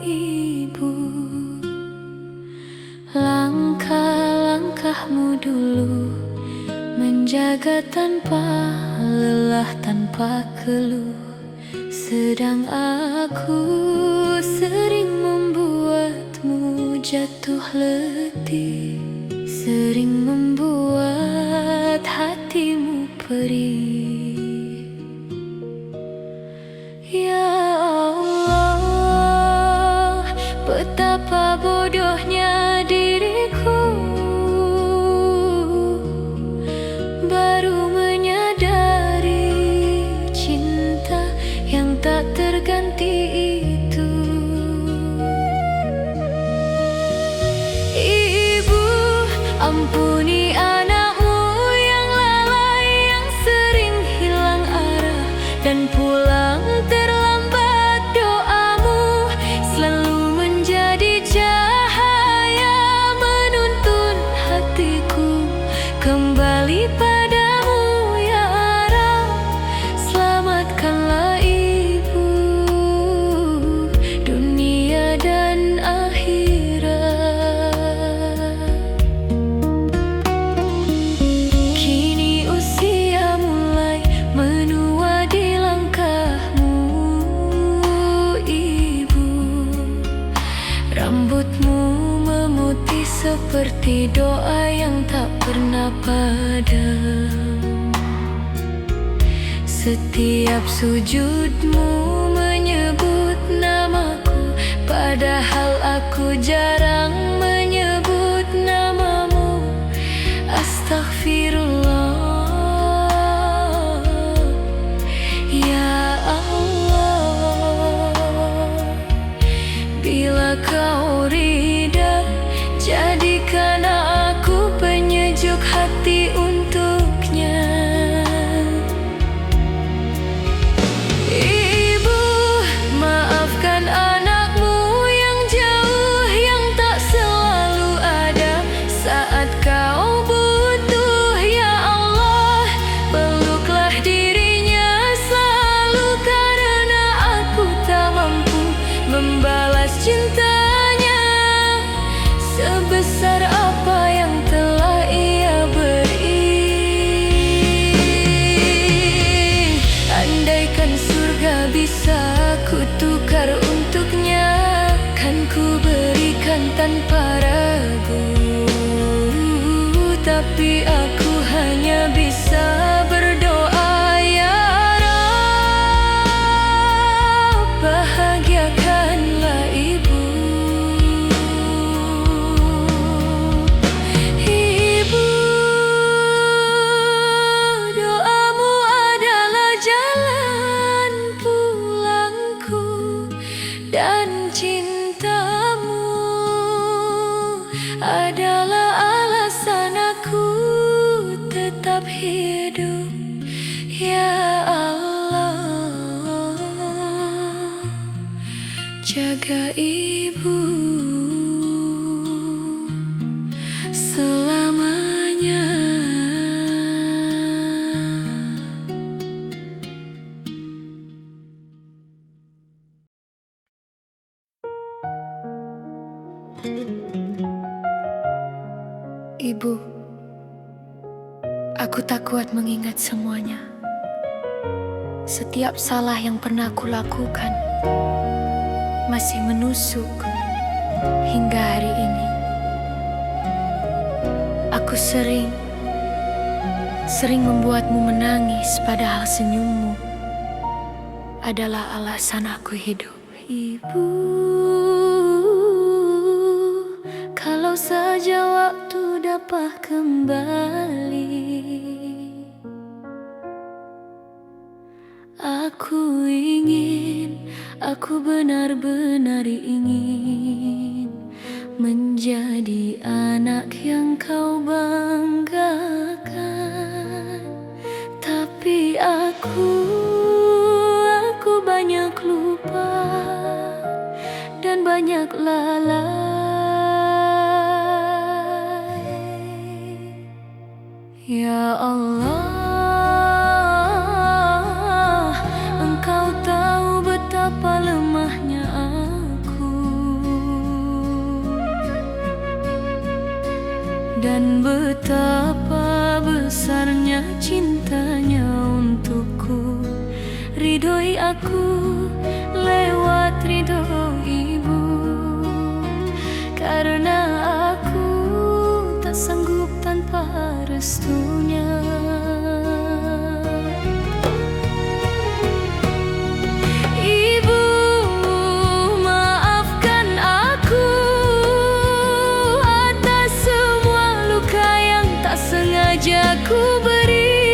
Ibu. Langkah-langkahmu dulu menjaga tanpa lelah, tanpa keluh. Sedang aku sering membuatmu jatuh letih, sering membuat hatimu perih. Ya Allah, betapa bodohnya diriku, baru menyadari cinta yang tak terganti itu. Ibu, ampuni anakmu yang lalai, yang sering hilang arah dan pulang terlambat. Doamu selalu menjadi cahaya menuntun hatiku kembali padamu. Ya Rab, selamatkanlah ibu, dunia dan akhirat. Kini usia mulai menua di langkahmu, ibu. Rambutmu memutih seperti doa yang tak pernah padam. Setiap sujudmu menyebut namaku, padahal aku jarang menyebut namamu. Astaghfirullah. Ya Allah, bila kau ridha, jadikan aku penyejuk hati untuknya. Ibu, maafkan anakmu yang jauh, yang tak selalu ada saat kau butuh. Ya Allah, peluklah dirinya selalu, karena aku tak mampu membalas cintanya sebesar apa yang telah ia beri. Andaikan surga bisa ku tukar untuknya, kan ku berikan tanpa ragu. Tapi aku hanya bisa berdoa, ya Rab, bahagiakanlah ibu. Ibu, doamu adalah jalan pulangku, dan cintamu adalah alasan aku tetap hidup. Ya Allah, jaga ibu selamanya. Ibu, aku tak kuat mengingat semuanya. Setiap salah yang pernah aku lakukan masih menusuk hingga hari ini. Aku sering membuatmu menangis, padahal senyummu adalah alasan aku hidup. Ibu, kalau saja waktu dapat kembali, aku benar-benar ingin menjadi anak yang kau banggakan. Tapi aku banyak lupa dan banyak lalai. Ya Allah, Engkau tahu betapa lemah lemahnya aku, dan betapa besarnya cintanya untukku. Ridhoi aku lewat ridho ibu, karena aku tak sanggup tanpa restunya. Ibu, maafkan aku atas semua luka yang tak sengaja ku beri,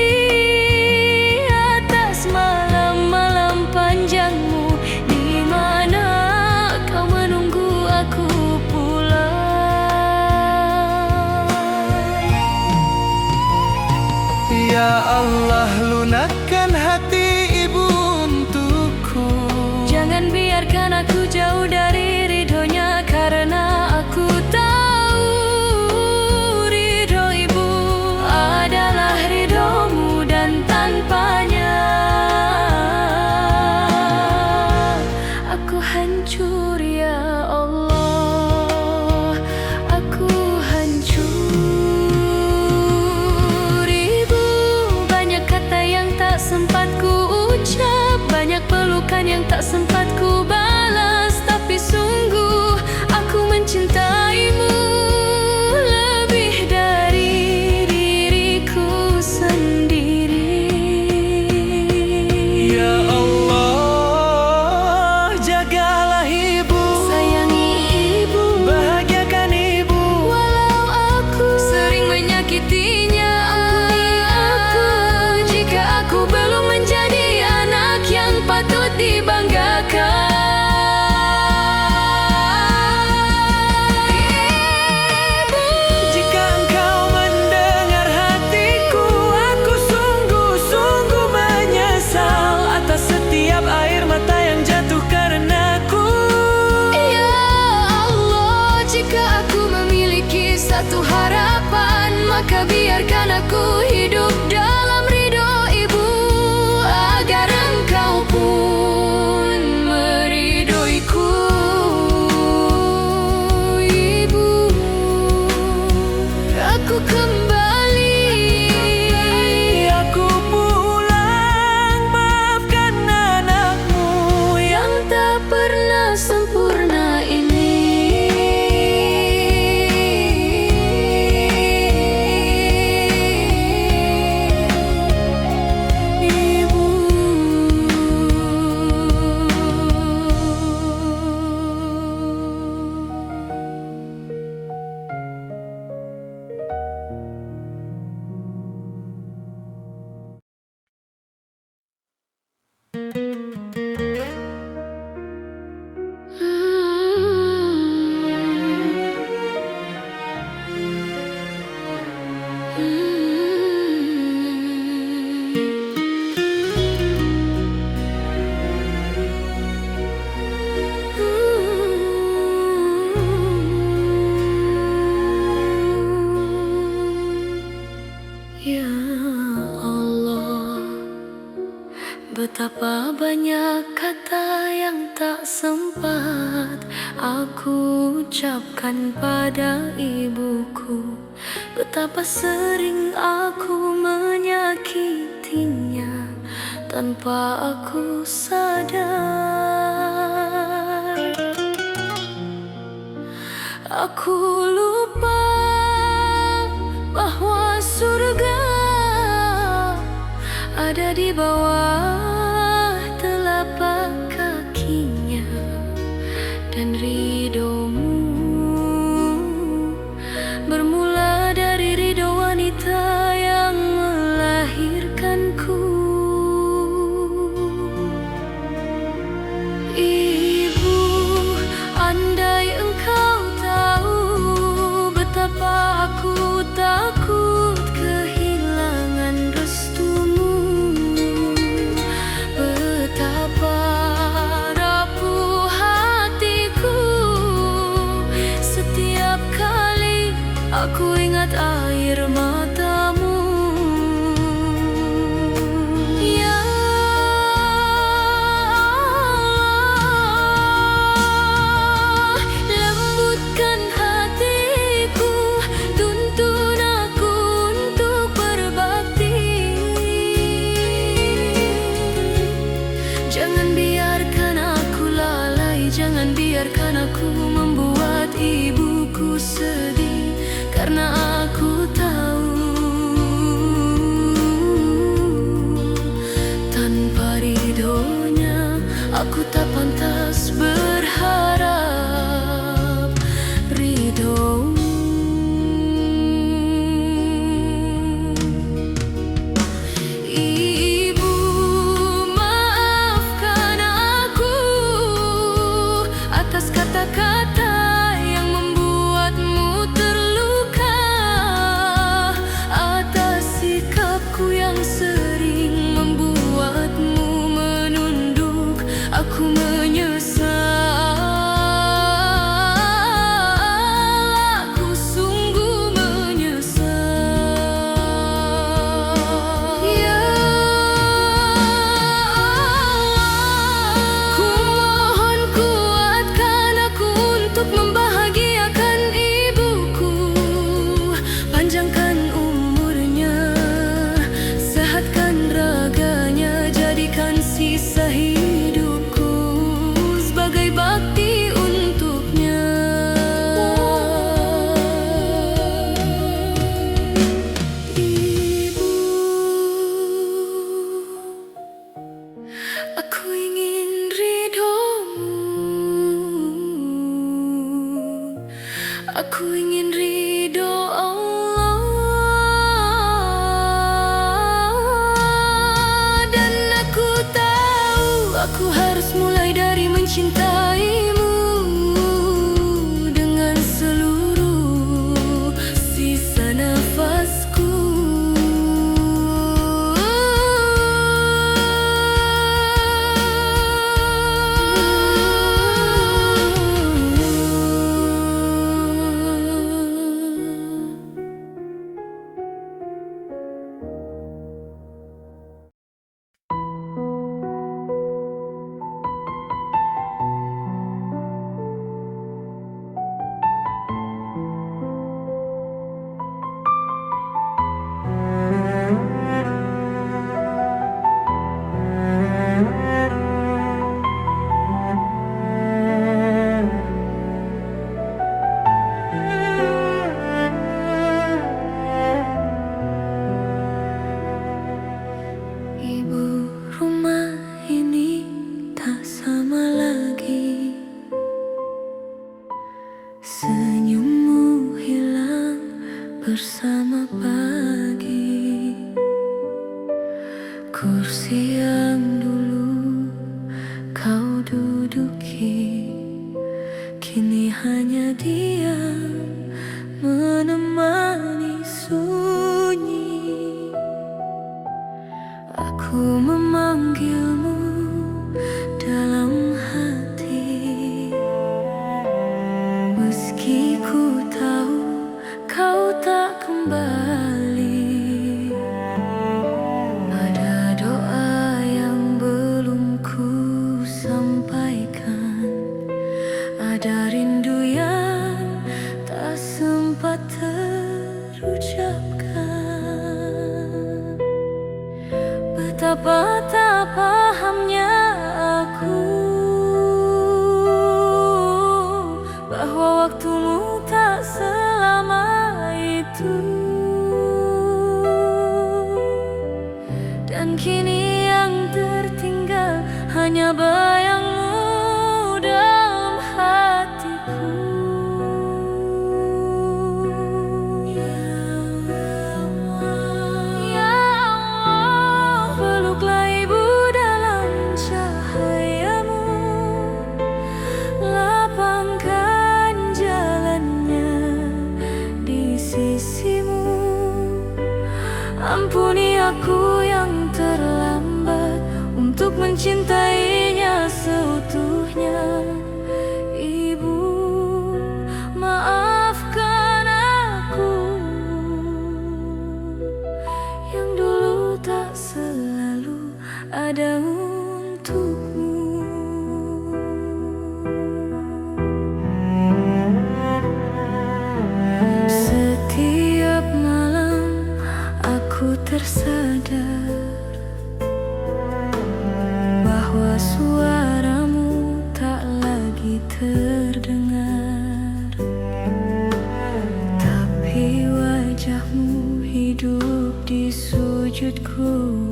atas malam-malam panjangmu di mana kau menunggu aku pulang. Ya Allah, lunakkan hati ibu untukku. Jangan biarkan aku jauh dari ridhonya, karena aku tahu ridho ibu adalah ridhomu, dan tanpanya aku hancur ya Allah, aku hancur. Ibu, banyak kata yang tak sempat ku ucap, banyak pelukan yang tak sempat ku balas, tapi sungguh aku mencintaimu lebih dari diriku sendiri. Ya Allah, jagalah ibu, Sayangi ibu, bahagiakan ibu. walau aku sering menyakitinya. Jika aku belum menjadi anak yang patut dibanggakan. Ibu, Jika engkau mendengar hatiku, aku sungguh-sungguh menyesal atas setiap air mata yang jatuh karenaku. ya Allah, jika aku memiliki satu harapan, maka biarkan aku hidup dalam ridho ibu, agar engkau pun meridhoiku. Ibu, aku kembali, Aku pulang, maafkan anakmu yang tak pernah sempurna ini. Ibu, ya Allah, betapa banyak kata yang tak sempat aku ucapkan pada ibuku, betapa sering aku menyakitinya tanpa aku sadar. Aku lupa bahwa surga ada di bawah telapak kakinya, dan ridhomu bermula dari ridho wanita yang melahirkanku. Ibu, andai engkau tahu betapa aku takut kehilangan restumu, betapa rapuh hatiku setiap kali aku ingat air matamu. Ya Allah, jangan biarkan aku membuat ibuku sedih, karena aku tahu tanpa ridhonya aku tak pantas berharap ridho. Ibu, maafkan aku atas kata-kata yang membuatmu terluka, atas sikapku yang sering membuatmu menunduk. Aku menyesal, aku sungguh menyesal. Ya Allah, ku mohon kuatkan aku untuk membahagiakan ibuku. Panjangkan umurnya, sehatkan raganya, jadikan sisa hidupku sebagai bakti untuknya. Ibu, aku ingin ridhomu, aku ingin ridho Allah, dan aku tahu aku harus mulai dari mencintaimu dengan seluruh sisa nafasku. Ibu, rumah ini tak sama lagi. Senyummu hilang bersama pagi. Kursi yang dulu kau duduki, kini hanya diam menemani sunyi. Aku memanggilmu dalam hati, meski ku tahu kau tak kembali. Ada doa yang belum ku sampaikan, ada rindu yang tak sempat terucapkan. Betapa tak pahamnya aku bahwa waktumu tak selama itu, dan kini yang tertinggal hanya bayangmu dalam hatiku. Ya Allah, peluklah ibu dalam cahayamu, lapangkan jalannya di sisimu. Ampuni aku yang terlambat untuk mencintainya seutuhnya. Ibu, maafkan aku yang dulu tak selalu ada untukmu. Setiap malam aku tersadar bahwa lagi terdengar, tapi wajahmu hidup di sujudku,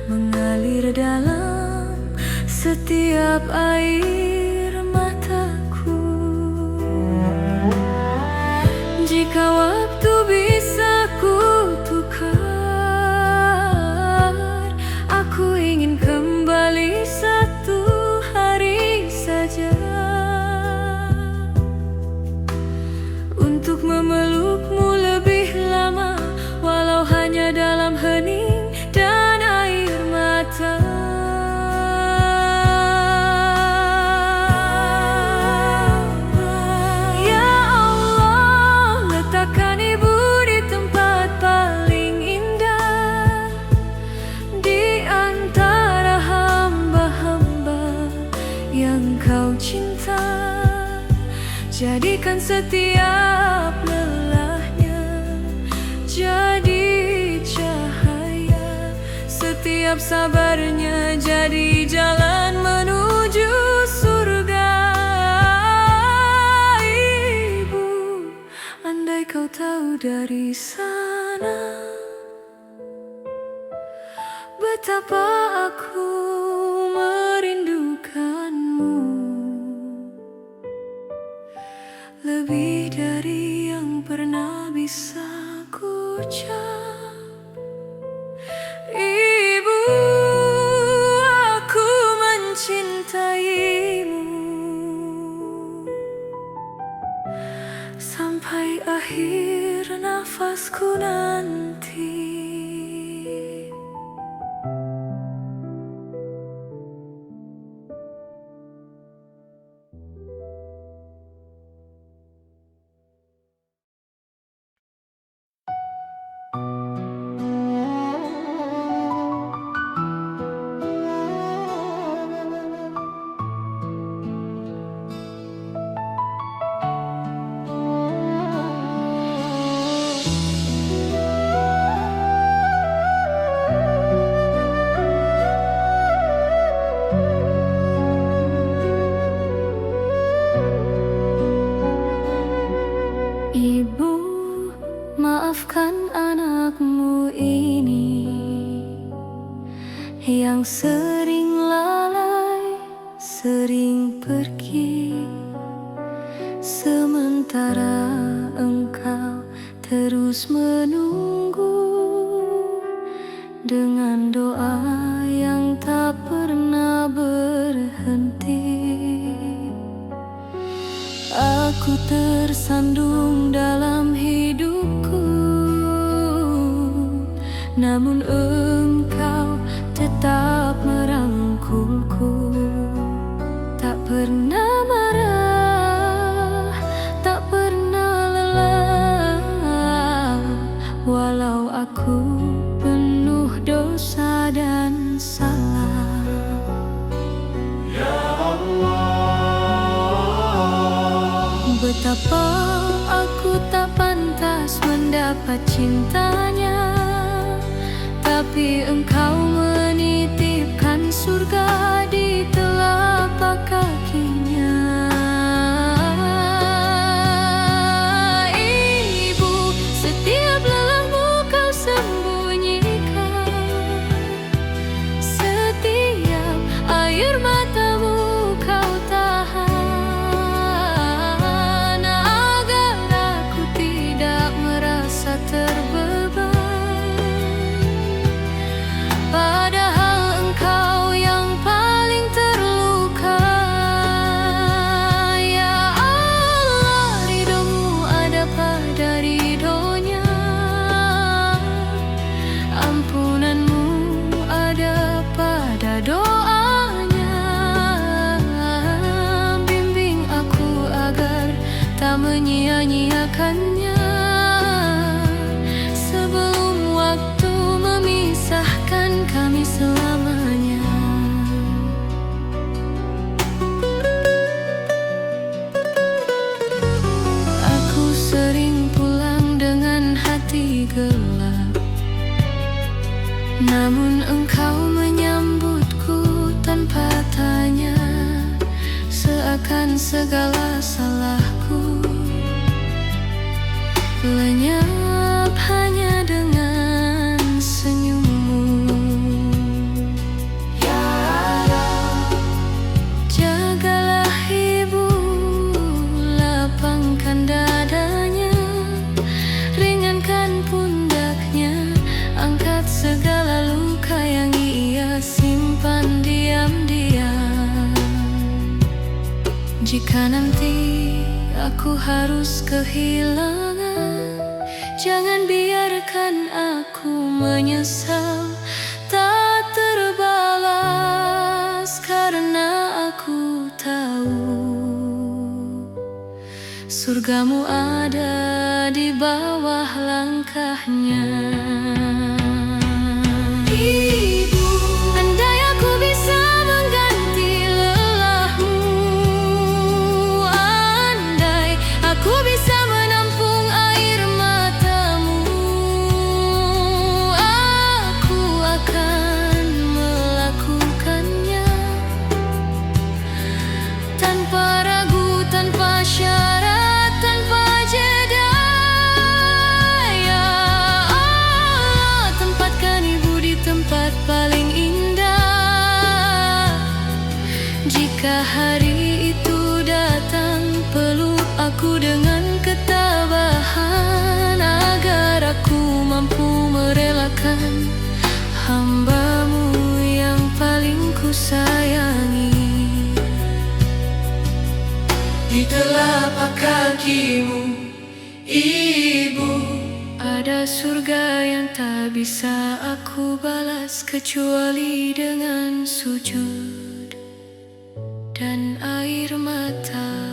mengalir dalam setiap air mataku. Jika waktu bisa ku tukar, aku ingin kembali satu hari saja untuk memelukmu lebih lama, walau hanya dalam hening dan air mata. Ya Allah, letakkan ibu di tempat paling indah di antara hamba-hamba yang kau cinta. Jadikan setiap lelahnya jadi cahaya, setiap sabarnya jadi jalan menuju surga. Ibu, andai kau tahu dari sana betapa aku merindukanmu, lebih dari yang pernah bisa ku ucap. Ibu, aku mencintaimu sampai akhir nafasku nanti. Ibu, maafkan anakmu ini yang sering lalai, sering pergi, sementara engkau terus menunggu dengan doa yang tak pernah berhenti. Aku tersandung dalam hidupku, namun engkau tetap merangkulku. Tak pernah marah, tak pernah lelah, walau aku penuh dosa dan salah. Betapa aku tak pantas mendapat cintanya, tapi engkau menitipkan surga di telapak kakinya. Ibu, setiap lelahmu kau sembunyikan, setiap air matamu kau tahan, terbeban. Padahal engkau yang paling terluka. Ya Allah, ridhomu ada pada ridhonya, ampunanmu ada pada doanya. Bimbing aku agar tak menyia-nyiakannya sebelum waktu memisahkan kami selamanya. Aku sering pulang dengan hati gelap, namun engkau menyambutku tanpa tanya, seakan lupakan segala salahku, lenyap hanya dengan senyummu. Ya Allah, jagalah ibu, lapangkan dadanya, ringankan pundaknya, angkat segala luka yang ia simpan diam-diam. Jika nanti aku harus kehilangan, jangan biarkan aku menyesal tak terbalas, karena aku tahu surgamu ada di bawah langkahnya. Ibu, andai aku bisa mengganti lelahmu, andai aku bisa menampung air matamu, aku akan melakukannya tanpa ragu, tanpa syarat, tanpa jeda. Ya Allah, tempatkan ibu di tempat paling indah. Jika hari itu datang, peluk aku dengan ketabahan, agar aku mampu merelakan hamba-Mu yang paling ku sayangi. Di telapak kakimu, Ibu, ada surga yang tak bisa aku balas kecuali dengan sujud dan air mata.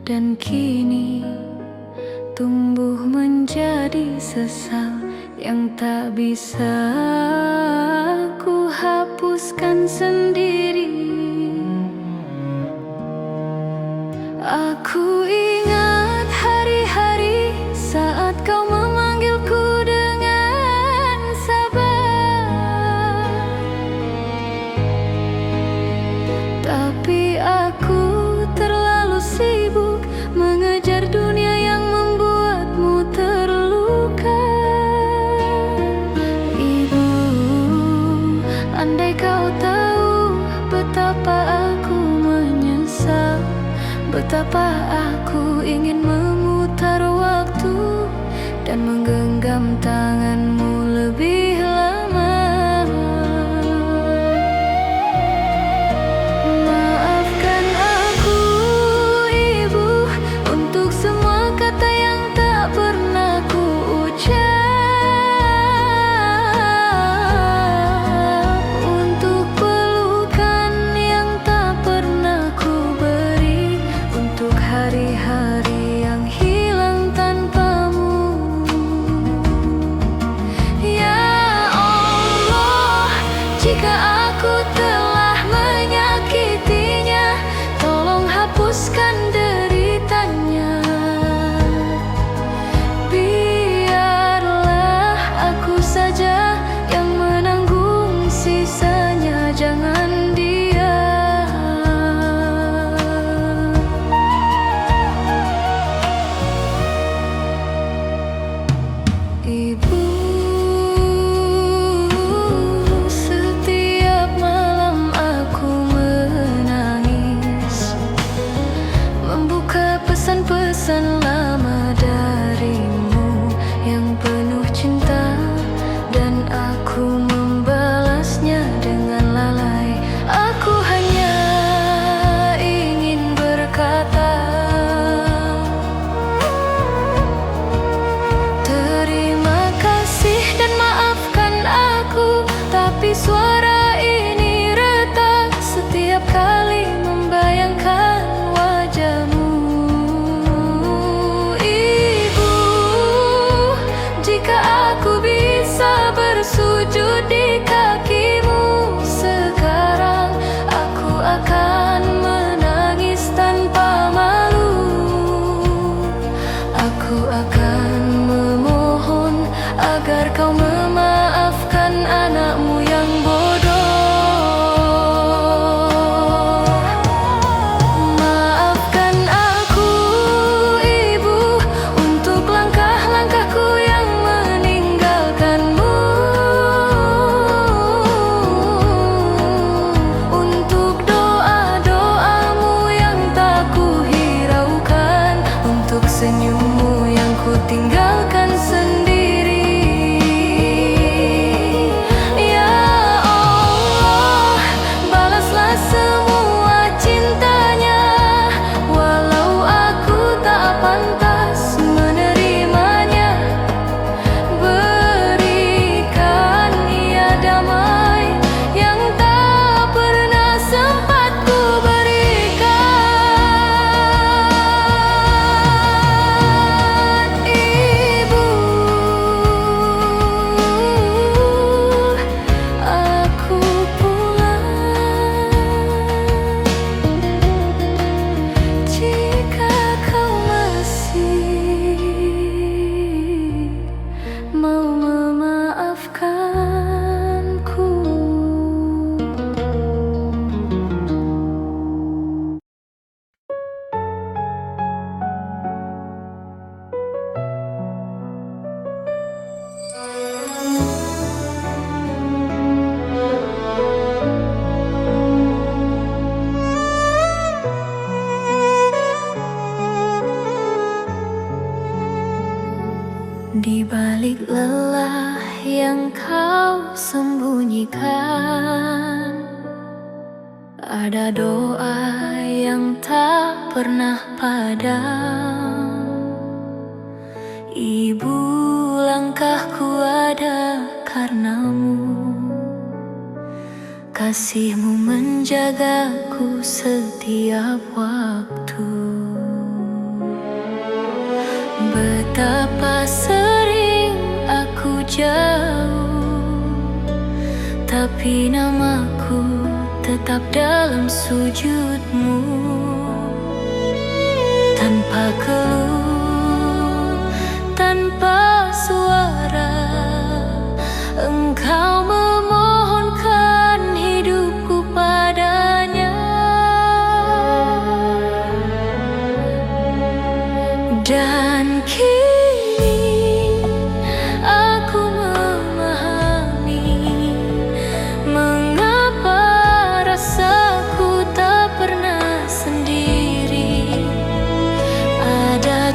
Dan kini tumbuh menjadi sesal yang tak bisa ku hapuskan sendiri. Aku ingat hari-hari saat kau memanggilku dengan sabar, tapi aku terlalu sibuk mengejar dunia yang membuatmu terluka. Ibu, andai kau tahu betapa aku menyesal, betapa aku ingin memutar waktu dan menggenggam tanganmu lebih lama. Maafkan aku, Ibu, untuk semua kata yang tak pernah ku ucap, untuk pelukan yang tak pernah ku beri, untuk hari-hari yang hilang tanpamu. Ya Allah, jika aku telah menyakitinya, tolong hapuskan deritanya. Biarlah aku saja yang menanggung sisanya, jangan dia. Ibu, setiap tapi suara ini retak setiap kali membayangkan wajahmu. Ibu, jika aku bisa bersujud di kakimu sekarang, aku akan menangis tanpa malu. Aku akan memohon agar kau memaafkan anakmu yang bodoh. Maafkan aku, Ibu, untuk langkah-langkahku yang meninggalkanmu, untuk doa-doamu yang tak kuhiraukan, untuk senyummu yang ku tinggalkan sendiri. Ya Allah, balaslah semua cintanya, walau aku tak pantas menerimanya. Berikan ia damai yang tak pernah sempat ku berikan. Ibu, aku pulang. Jika kau masih mau memaafkanku. Di balik lelah yang kau sembunyikan, ada doa yang tak pernah padam. Ibu, langkahku ada karenamu, kasihmu menjagaku setiap waktu. Betapa sering aku jauh, tapi namaku tetap dalam sujudmu. Tanpa keluh, tanpa suara, engkau memohonkan hidupku padanya. Dan kini aku memahami mengapa rasaku tak pernah sendiri. Ada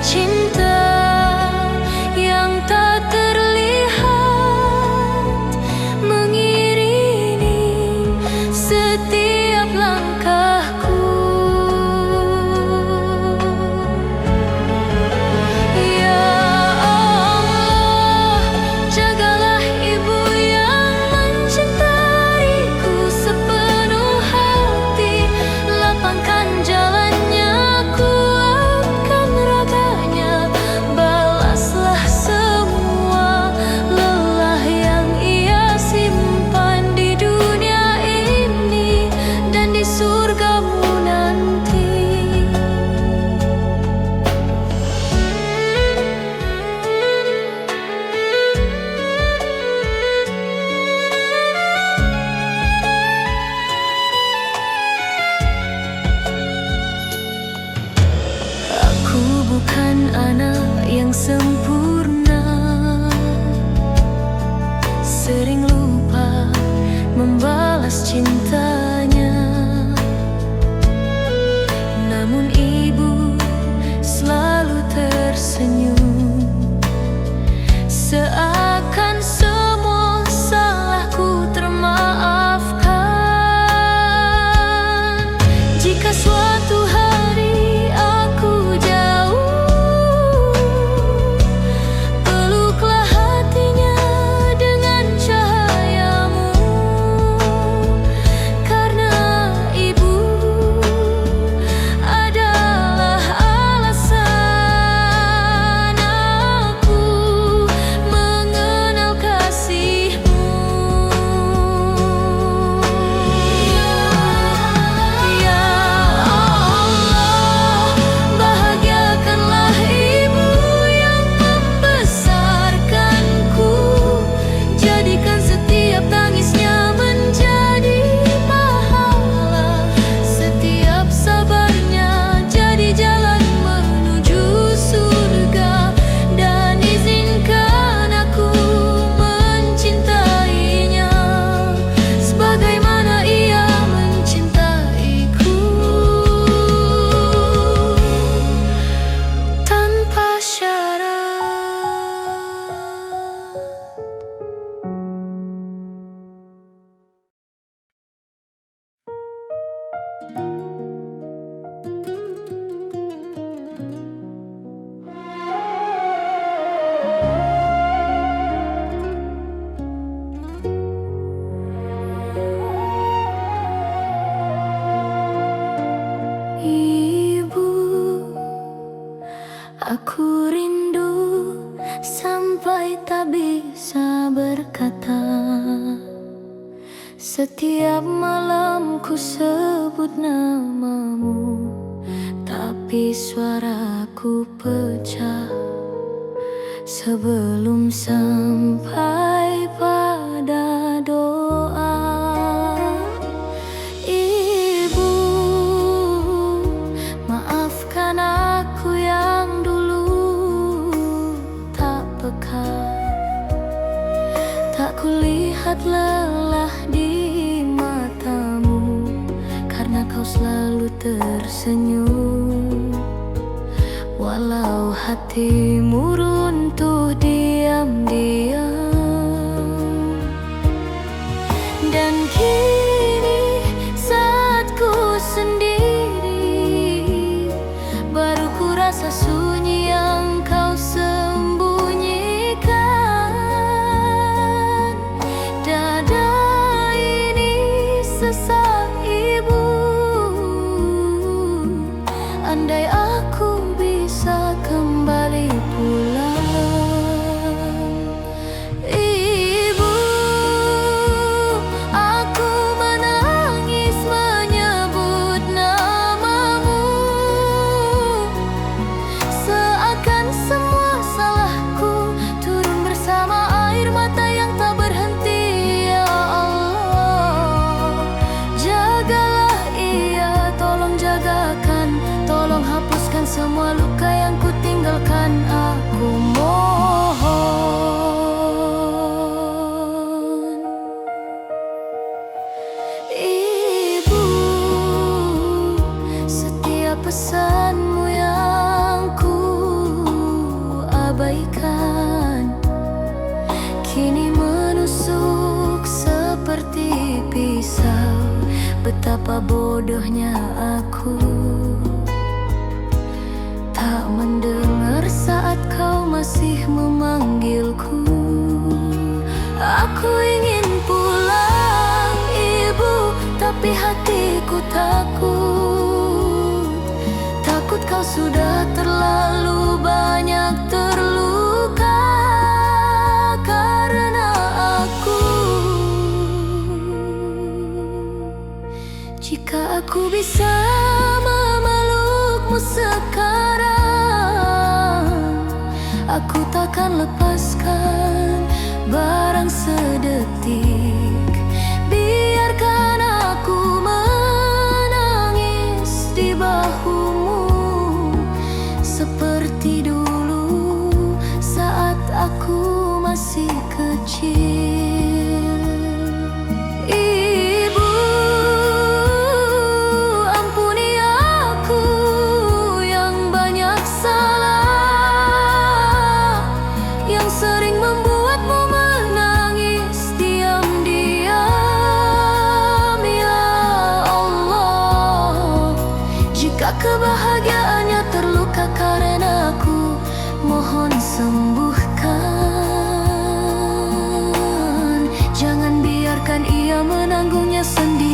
Ibu, aku rindu sampai tak bisa berkata. Setiap malam ku sebut namamu, tapi suaraku pecah sebelum sampai pada doa. Ibu, maafkan aku yang dulu tak peka, tak kulihat lelah di matamu, karena kau selalu tersenyum, walau hatimu runtuh diam-diam. Dan kini saat ku sendiri, baru ku rasa sunyi yang kau sembunyikan. Dada ini sesak ibu, andai aku bisa kembali pulang. Ibu, aku menangis menyebut namamu, seakan semua salahku turun bersama air mata yang tak berhenti. Ya Allah, jagalah ia, tolong jagakan, tolong hapuskan semua luka yang ku tinggalkan. Aku mohon. Ibu, setiap pesanmu yang ku abaikan kini menusuk seperti pisau. Betapa bodohnya aku tak mendengar saat kau masih memanggilku. Aku ingin pulang ibu, tapi hatiku takut. Takut kau sudah terlalu banyak terluka karena aku. Jika aku bisa memelukmu sekarang, aku takkan lepaskan barang sedetik. Biarkan aku menangis di bahumu seperti dulu saat aku masih kecil. Ibu, ampuni aku yang banyak salah, yang sering membuatmu menangis diam-diam. Ya Allah, jika kebahagiaannya terluka karena aku, mohon sembuhkan. Jangan biarkan ia menanggungnya sendiri.